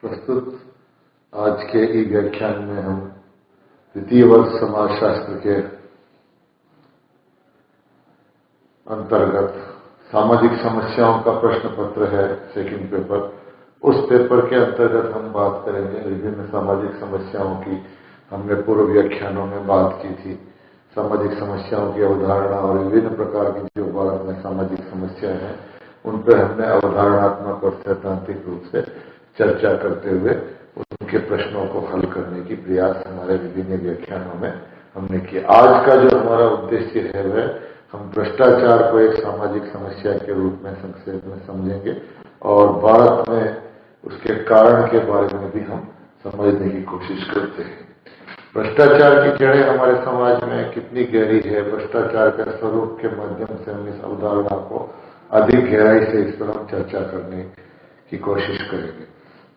प्रस्तुत आज के ई व्याख्यान में हम द्वितीय वर्ष समाजशास्त्र के अंतर्गत सामाजिक समस्याओं का प्रश्न पत्र है सेकंड पेपर। उस पेपर के अंतर्गत हम बात करेंगे विभिन्न सामाजिक समस्याओं की। हमने पूर्व व्याख्यानों में बात की थी सामाजिक समस्याओं की अवधारणा और विभिन्न प्रकार की जो भारत में सामाजिक समस्याएं हैं उन पर हमने अवधारणात्मक और सैद्धांतिक रूप से चर्चा करते हुए उनके प्रश्नों को हल करने की प्रयास हमारे विभिन्न व्याख्यानों में हमने किया। आज का जो हमारा उद्देश्य है वह हम भ्रष्टाचार को एक सामाजिक समस्या के रूप में संक्षेप में समझेंगे और भारत में उसके कारण के बारे में भी हम समझने की कोशिश करते हैं। भ्रष्टाचार की जड़ें हमारे समाज में कितनी गहरी है, भ्रष्टाचार के स्वरूप के माध्यम से हम इस अवधारणा को अधिक गहराई से इस पर हम चर्चा करने की कोशिश करेंगे।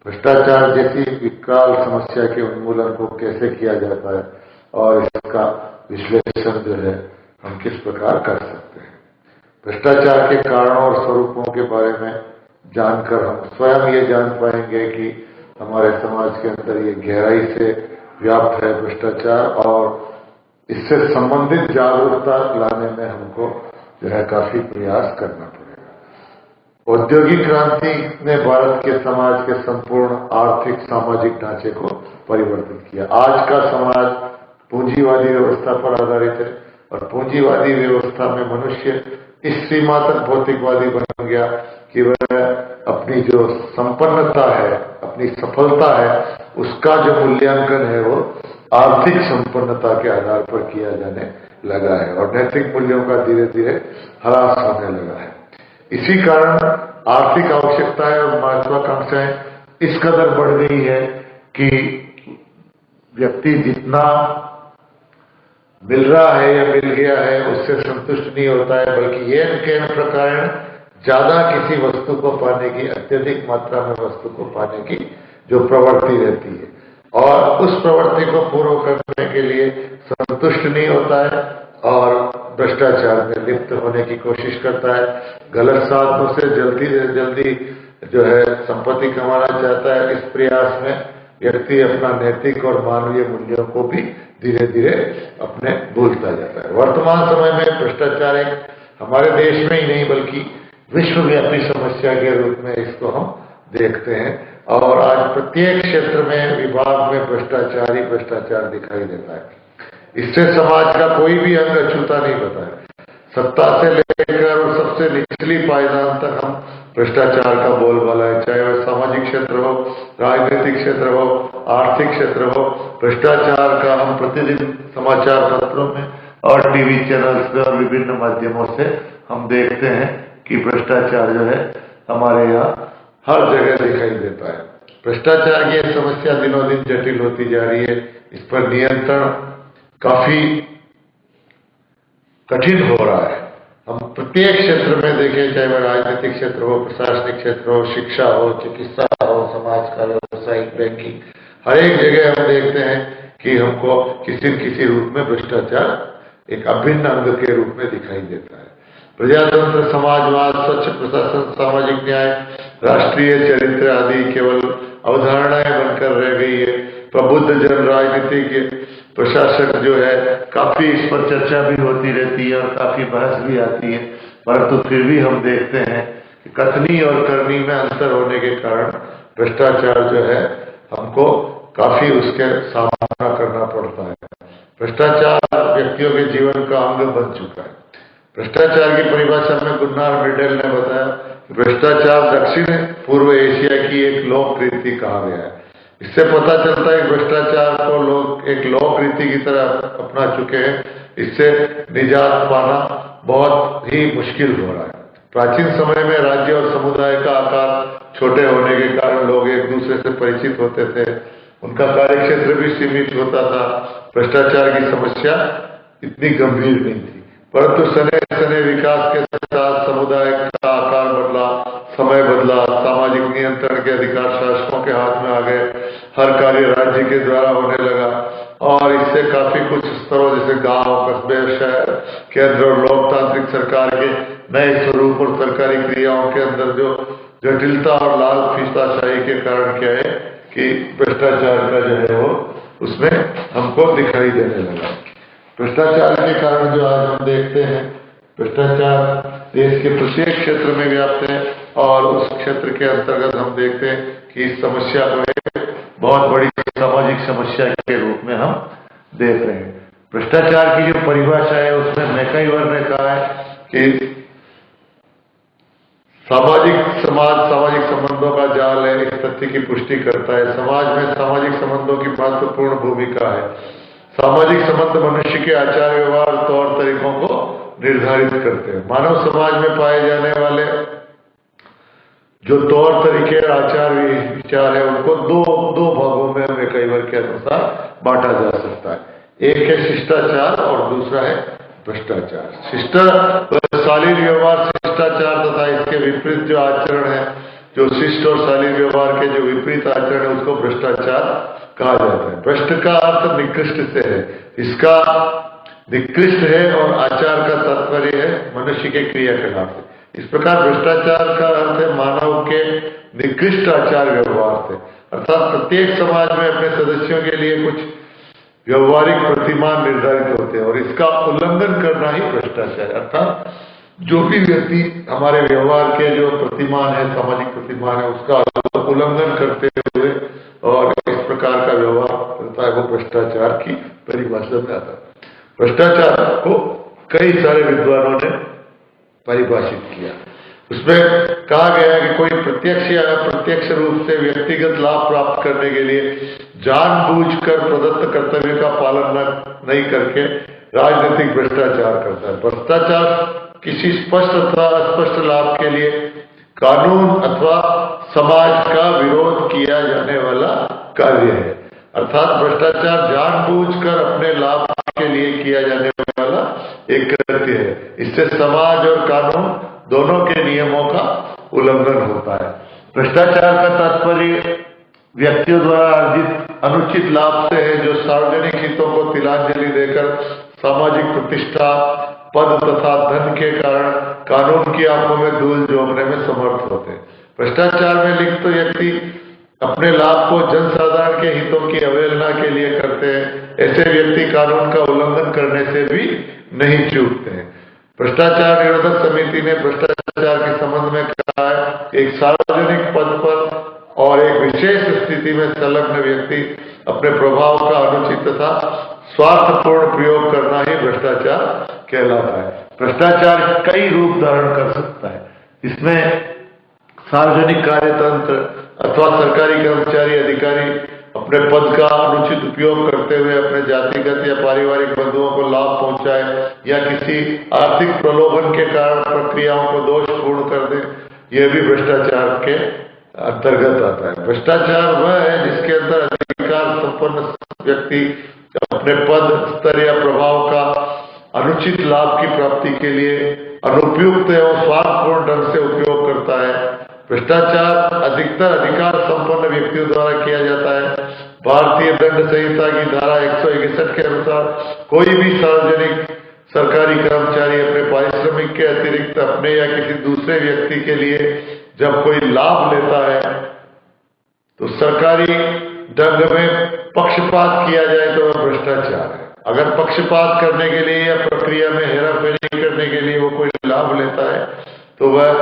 भ्रष्टाचार जैसी विकराल समस्या के उन्मूलन को कैसे किया जाता है और इसका विश्लेषण जो है हम किस प्रकार कर सकते हैं। भ्रष्टाचार के कारणों और स्वरूपों के बारे में जानकर हम स्वयं ये जान पाएंगे कि हमारे समाज के अंदर ये गहराई से व्याप्त है भ्रष्टाचार और इससे संबंधित जागरूकता लाने में हमको जो है काफी प्रयास करना पड़ेगा। औद्योगिक क्रांति ने भारत के समाज के संपूर्ण आर्थिक सामाजिक ढांचे को परिवर्तित किया। आज का समाज पूंजीवादी व्यवस्था पर आधारित है और पूंजीवादी व्यवस्था में मनुष्य इस सीमा तक भौतिकवादी बन गया कि वह अपनी जो संपन्नता है, अपनी सफलता है, उसका जो मूल्यांकन है वो आर्थिक संपन्नता के आधार पर किया जाने लगा है और नैतिक मूल्यों का धीरे धीरे ह्रास होने लगा है। इसी कारण आर्थिक आवश्यकताएं और महत्वाकांक्षाएं इस कदर बढ़ गई है कि व्यक्ति जितना मिल रहा है या मिल गया है उससे संतुष्ट नहीं होता है, बल्कि ये के प्रकार ज्यादा किसी वस्तु को पाने की, अत्यधिक मात्रा में वस्तु को पाने की जो प्रवृत्ति रहती है और उस प्रवृत्ति को पूर्ण करने के लिए संतुष्ट नहीं होता है और भ्रष्टाचार में लिप्त होने की कोशिश करता है। गलत साधनों से जल्दी से जल्दी जो है संपत्ति कमाना चाहता है। इस प्रयास में व्यक्ति अपना नैतिक और मानवीय मूल्यों को भी धीरे धीरे अपने भूलता जाता है। वर्तमान समय में भ्रष्टाचार एक हमारे देश में ही नहीं बल्कि विश्वव्यापी समस्या के रूप में इसको हम देखते हैं और आज प्रत्येक क्षेत्र में विभाग में भ्रष्टाचार ही भ्रष्टाचार दिखाई देता है। इससे समाज का कोई भी अंग अछूता नहीं होता है। सत्ता से लेकर और सबसे निचली पायदान तक हम भ्रष्टाचार का बोलबाला है, चाहे वह सामाजिक क्षेत्र हो, राजनीतिक क्षेत्र हो, आर्थिक क्षेत्र हो। भ्रष्टाचार का हम प्रतिदिन समाचार पत्रों में और टीवी चैनल्स पे और विभिन्न माध्यमों से हम देखते हैं कि भ्रष्टाचार जो है हमारे यहाँ हर जगह दिखाई देता है। भ्रष्टाचार की समस्या दिनों दिन जटिल होती जा रही है। इस पर नियंत्रण काफी कठिन हो रहा है। हम प्रत्येक क्षेत्र में देखें, चाहे वह राजनीतिक क्षेत्र हो, प्रशासनिक क्षेत्र हो, शिक्षा हो, चिकित्सा हो, समाज का व्यवसायिक, बैंकिंग, हर एक जगह हम देखते हैं कि हमको किसी न किसी रूप में भ्रष्टाचार एक अभिन्न अंग के रूप में दिखाई देता है। प्रजातंत्र, समाजवाद, स्वच्छ प्रशासन, सामाजिक न्याय, राष्ट्रीय चरित्र आदि केवल अवधारणाएं बनकर रह गई है। प्रबुद्ध जन, राजनीतिक प्रशासक जो है काफी इस पर चर्चा भी होती रहती है और काफी बहस भी आती है, परंतु फिर भी हम देखते हैं कि कथनी और करनी में अंतर होने के कारण भ्रष्टाचार जो है हमको काफी उसके सामना करना पड़ता है। भ्रष्टाचार व्यक्तियों के जीवन का अंग बन चुका है। भ्रष्टाचार की परिभाषा में गुन्नार मिडेल ने बताया कि भ्रष्टाचार दक्षिण पूर्व एशिया की एक लोक रीति कहा गया है। इससे पता चलता है कि भ्रष्टाचार को लोग एक लोक रीति की तरह अपना चुके हैं। इससे निजात पाना बहुत ही मुश्किल हो रहा है। प्राचीन समय में राज्य और समुदाय का आकार छोटे होने के कारण लोग एक दूसरे से परिचित होते थे, उनका कार्यक्षेत्र भी सीमित होता था। भ्रष्टाचार की समस्या इतनी गंभीर नहीं थी, परंतु सने सने विकास के साथ समुदाय का आकार बदला, समय बदला, सामाजिक नियंत्रण के अधिकार शासकों के हाथ में आ गए, हर कार्य राज्य के द्वारा होने लगा और इससे काफी कुछ स्तरों जैसे गांव, कस्बे, शहर, केंद्र और लोकतांत्रिक सरकार के नए स्वरूप और सरकारी क्रियाओं के अंदर जो जटिलता और लाल फीसाशाही के कारण क्या है कि भ्रष्टाचार का जो है वो उसमें हमको दिखाई देने लगा। भ्रष्टाचार के कारण जो आज हम देखते हैं, भ्रष्टाचार देश के प्रत्येक क्षेत्र में व्याप्त है और उस क्षेत्र के अंतर्गत हम देखते हैं कि इस समस्या को एक बहुत बड़ी सामाजिक समस्या के रूप में हम देख रहे हैं। भ्रष्टाचार की जो परिभाषा है उसमें मैकाइवर ने कहा है कि सामाजिक संबंधों का जाल है, इस तथ्य की पुष्टि करता है। समाज में सामाजिक संबंधों की महत्वपूर्ण भूमिका है। सामाजिक संबंध मनुष्य के आचार व्यवहार तौर तरीकों को निर्धारित करते हैं। मानव समाज में पाए जाने वाले जो तौर तरीके आचार विचार है उनको दो भागों में मैकाइवर के अनुसार बांटा जा सकता है। एक है शिष्टाचार और दूसरा है भ्रष्टाचार। शालीन व्यवहार शिष्टाचार तथा इसके विपरीत जो आचरण है, जो शिष्ट और शालीन व्यवहार के जो विपरीत आचरण है उसको भ्रष्टाचार कहा जाता है। भ्रष्ट का अर्थ निकृष्ट से है, इसका निकृष्ट है और आचार का तात्पर्य है मनुष्य के क्रियाकलाप से। इस प्रकार भ्रष्टाचार का अर्थ है मानव के निकृष्ट आचार व्यवहार से, अर्थात प्रत्येक समाज में अपने सदस्यों के लिए कुछ व्यवहारिक प्रतिमान निर्धारित होते हैं और इसका उल्लंघन करना ही भ्रष्टाचार है। अर्थात जो भी व्यक्ति हमारे व्यवहार के जो प्रतिमान है, सामाजिक प्रतिमान है, उसका उल्लंघन करते हुए और इस प्रकार का व्यवहार करता है वो भ्रष्टाचार की परिभाषा में आता है। भ्रष्टाचार को कई सारे विद्वानों ने परिभाषित किया। उसमें कहा गया है कि कोई प्रत्यक्ष या अप्रत्यक्ष रूप से व्यक्तिगत लाभ प्राप्त करने के लिए जानबूझकर प्रदत्त कर्तव्य का पालन नहीं करके राजनीतिक भ्रष्टाचार करता है। भ्रष्टाचार किसी स्पष्ट अथवा अस्पष्ट लाभ के लिए कानून अथवा समाज का विरोध किया जाने वाला कार्य है। अर्थात भ्रष्टाचार जानबूझकर अपने लाभ के लिए किया जाने वाला एक कृत्य है। इससे समाज और कानून दोनों के नियमों का उल्लंघन होता है। भ्रष्टाचार का तात्पर्य व्यक्तियों द्वारा अर्जित अनुचित लाभ से है जो सार्वजनिक हितों को तिलांजलि देकर सामाजिक प्रतिष्ठा, पद तथा धन के कारण कानून की आंखों में धूल झोंकने में समर्थ होते हैं। भ्रष्टाचार में लिप्त व्यक्ति अपने लाभ को जनसाधारण के हितों की अवहेलना के लिए करते हैं। ऐसे व्यक्ति कानून का उल्लंघन करने से भी नहीं चूकते हैं। भ्रष्टाचार निरोधक समिति ने भ्रष्टाचार के संबंध में कहा है, एक सार्वजनिक पद पर और एक विशेष स्थिति में संलग्न व्यक्ति अपने प्रभाव का अनुचित तथा स्वार्थपूर्ण प्रयोग करना ही भ्रष्टाचार कहलाता है। भ्रष्टाचार कई रूप धारण कर सकता है। इसमें सार्वजनिक कार्यतंत्र अथवा सरकारी कर्मचारी अधिकारी अपने पद का अनुचित उपयोग करते हुए अपने जातिगत या पारिवारिक बंधुओं को लाभ पहुंचाए या किसी आर्थिक प्रलोभन के कारण प्रक्रियाओं को दोषपूर्ण कर दे, यह भी भ्रष्टाचार के अंतर्गत आता है। भ्रष्टाचार वह है जिसके अंदर अधिकार संपन्न व्यक्ति अपने पद, स्तर या प्रभाव का अनुचित लाभ की प्राप्ति के लिए अनुपयुक्त एवं स्वार्थपूर्ण ढंग से उपयोग करता है। भ्रष्टाचार अधिकतर अधिकार संपन्न व्यक्तियों द्वारा किया जाता है। भारतीय दंड संहिता की धारा 161 के अनुसार कोई भी सार्वजनिक सरकारी कर्मचारी अपने पारिश्रमिक के अतिरिक्त अपने या किसी दूसरे व्यक्ति के लिए जब कोई लाभ लेता है तो सरकारी ढंग में पक्षपात किया जाए तो वह भ्रष्टाचार है। अगर पक्षपात करने के लिए या प्रक्रिया में हेराफेरी करने के लिए वो कोई लाभ लेता है तो वह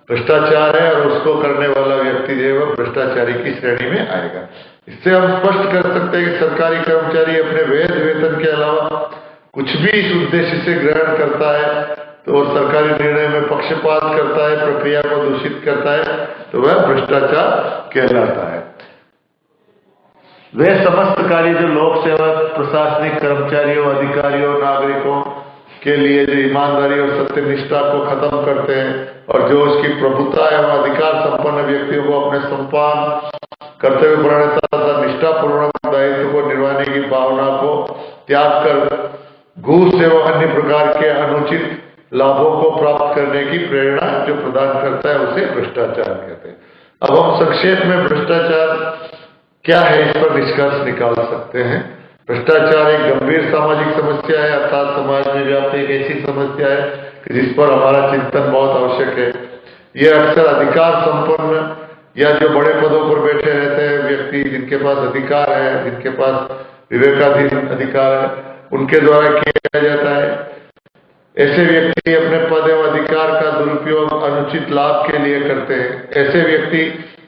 भ्रष्टाचार है और उसको करने वाला व्यक्ति जो है वह भ्रष्टाचारी की श्रेणी में आएगा। इससे हम स्पष्ट कर सकते हैं कि सरकारी कर्मचारी अपने वैध वेतन के अलावा कुछ भी इस उद्देश्य से ग्रहण करता है तो और सरकारी निर्णय में पक्षपात करता है, प्रक्रिया को दूषित करता है तो वह भ्रष्टाचार कहलाता है। वे समस्त कार्य जो लोक सेवक, प्रशासनिक कर्मचारियों, अधिकारियों, नागरिकों के लिए जो ईमानदारी और सत्यनिष्ठा को खत्म करते हैं और जो उसकी प्रभुता एवं अधिकार संपन्न व्यक्तियों को अपने सम्मान, कर्तव्यपरायणता तथा निष्ठापूर्वक दायित्व को निभाने की भावना को त्याग कर घूस एवं अन्य प्रकार के अनुचित लाभों को प्राप्त करने की प्रेरणा जो प्रदान करता है उसे भ्रष्टाचार कहते हैं। अब हम संक्षेप में भ्रष्टाचार क्या है इस पर निष्कर्ष निकाल सकते हैं। भ्रष्टाचार एक गंभीर सामाजिक समस्या है, अर्थात समाज में व्याप्त एक ऐसी समस्या है जिस पर हमारा चिंतन बहुत आवश्यक है। यह अक्सर अधिकार संपन्न या जो बड़े पदों पर बैठे रहते हैं व्यक्ति, जिनके पास अधिकार है, जिनके पास विवेकाधीन अधिकार है, उनके द्वारा किया जाता है। ऐसे व्यक्ति अपने पद एवं अधिकार का दुरुपयोग अनुचित लाभ के लिए करते हैं। ऐसे व्यक्ति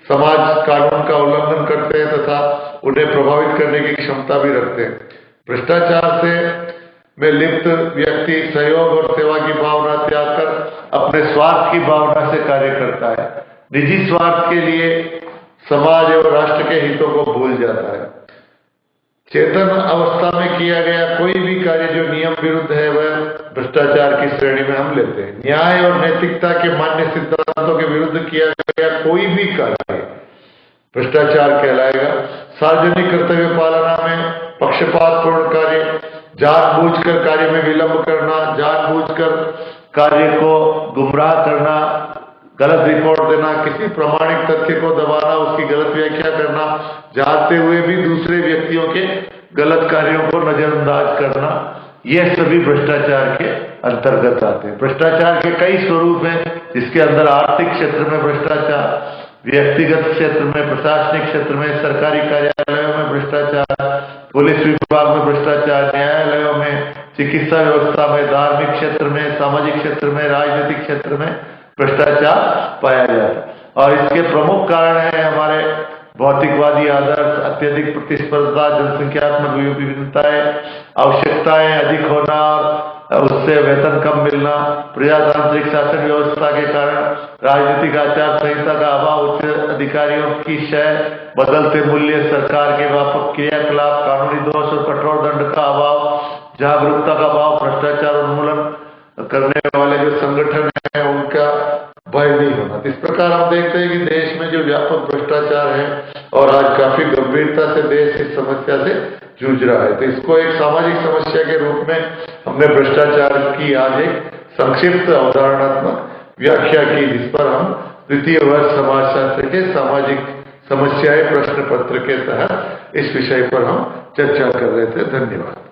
समाज कानून का उल्लंघन करते हैं तथा उन्हें प्रभावित करने की क्षमता भी रखते हैं। भ्रष्टाचार में लिप्त व्यक्ति सहयोग और सेवा की भावना त्याग कर अपने स्वार्थ की भावना से कार्य करता है। निजी स्वार्थ के लिए समाज एवं राष्ट्र के हितों को भूल जाता है। चेतन अवस्था में किया गया कोई भी कार्य जो नियम विरुद्ध है वह भ्रष्टाचार की श्रेणी में हम लेते हैं। न्याय और नैतिकता के मान्य सिद्धांतों के विरुद्ध किया गया कोई भी कार्य भ्रष्टाचार कहलाएगा। सार्वजनिक कर्तव्य पालना में पक्षपातपूर्ण कार्य, जानबूझकर कार्य में विलंब करना, जानबूझकर कार्य को गुमराह करना, गलत रिपोर्ट देना, किसी प्रमाणिक तथ्य को दबाना, उसकी गलत व्याख्या करना, जानते हुए भी दूसरे व्यक्तियों के गलत कार्यों को नजरअंदाज करना, यह सभी भ्रष्टाचार के अंतर्गत आते हैं। भ्रष्टाचार के कई स्वरूप हैं, जिसके अंदर आर्थिक क्षेत्र में भ्रष्टाचार, व्यक्तिगत क्षेत्र में, प्रशासनिक क्षेत्र में, सरकारी कार्यालयों में भ्रष्टाचार, पुलिस विभाग में भ्रष्टाचार, न्यायालयों में, चिकित्सा व्यवस्था में, धार्मिक क्षेत्र में, सामाजिक क्षेत्र में, राजनीतिक क्षेत्र में भ्रष्टाचार पाया जाता है। और इसके प्रमुख कारण है हमारे भौतिकवादी आदर्श, अत्यधिक प्रतिस्पर्धा, जनसंख्यात्मक विभिन्नताएं, आवश्यकताएं अधिक होना, उससे वेतन कम मिलना, प्रजातांत्रिक शासन व्यवस्था के कारण राजनीतिक आचार संहिता का अभाव, उच्च अधिकारियों की शय, बदलते मूल्य, सरकार के व्यापक क्रियाकलाप, कानूनी दोष और कठोर दंड का अभाव, जागरूकता का अभाव, भ्रष्टाचार उन्मूलन करने वाले जो संगठन है उनका भय नहीं होना। इस प्रकार हम देखते हैं कि देश में जो व्यापक भ्रष्टाचार है और आज काफी गंभीरता से देश इस समस्या से जूझ रहा है। तो इसको एक सामाजिक समस्या के रूप में हमने भ्रष्टाचार की आज एक संक्षिप्त अवधारणात्मक व्याख्या की, जिस पर हम द्वितीय वर्ष समाजशास्त्र के सामाजिक समस्याएं प्रश्न पत्र के तहत इस विषय पर हम चर्चा कर रहे थे। धन्यवाद।